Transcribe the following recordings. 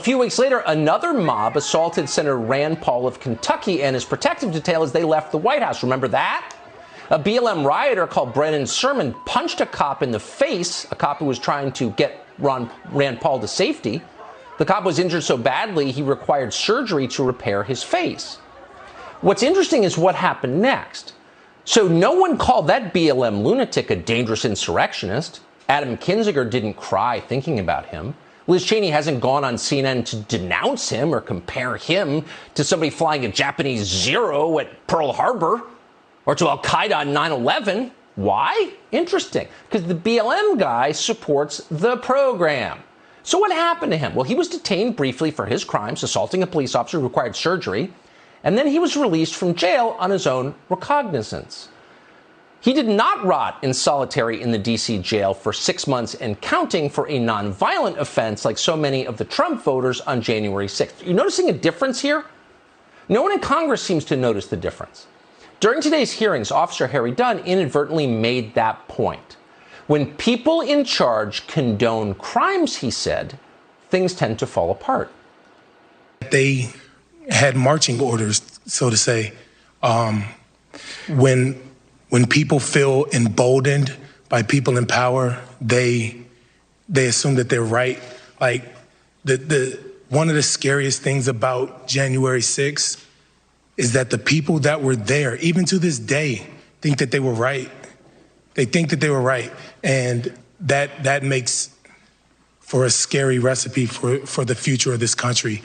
A few weeks later, another mob assaulted Senator Rand Paul of Kentucky and his protective detail as they left the White House. Remember that? A BLM rioter called Brennan Sherman punched a cop in the face, a cop who was trying to get Rand Paul to safety. The cop was injured so badly he required surgery to repair his face. What's interesting is what happened next. So no one called that BLM lunatic a dangerous insurrectionist. Adam Kinzinger didn't cry thinking about him. Liz Cheney hasn't gone on CNN to denounce him or compare him to somebody flying a Japanese Zero at Pearl Harbor or to Al-Qaeda on 9/11. Why? Interesting. Because the BLM guy supports the program. So what happened to him? Well, he was detained briefly for his crimes, assaulting a police officer who required surgery, and then he was released from jail on his own recognizance. He did not rot in solitary in the D.C. jail for 6 months and counting for a nonviolent offense like so many of the Trump voters on January 6th. You noticing a difference here? No one in Congress seems to notice the difference. During today's hearings, Officer Harry Dunn inadvertently made that point. When people in charge condone crimes, he said, things tend to fall apart. They had marching orders, so to say. When people feel emboldened by people in power, they assume that they're right. Like one of the scariest things about January 6th is that the people that were there, even to this day, think that they were right. They think that they were right. And that makes for a scary recipe for the future of this country.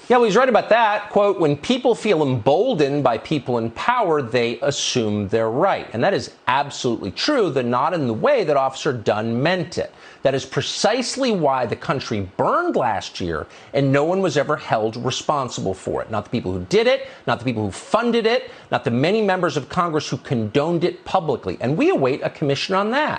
Yeah, well, he's right about that. Quote, when people feel emboldened by people in power, they assume they're right. And that is absolutely true, though not in the way that Officer Dunn meant it. That is precisely why the country burned last year and no one was ever held responsible for it. Not the people who did it, not the people who funded it, not the many members of Congress who condoned it publicly. And we await a commission on that.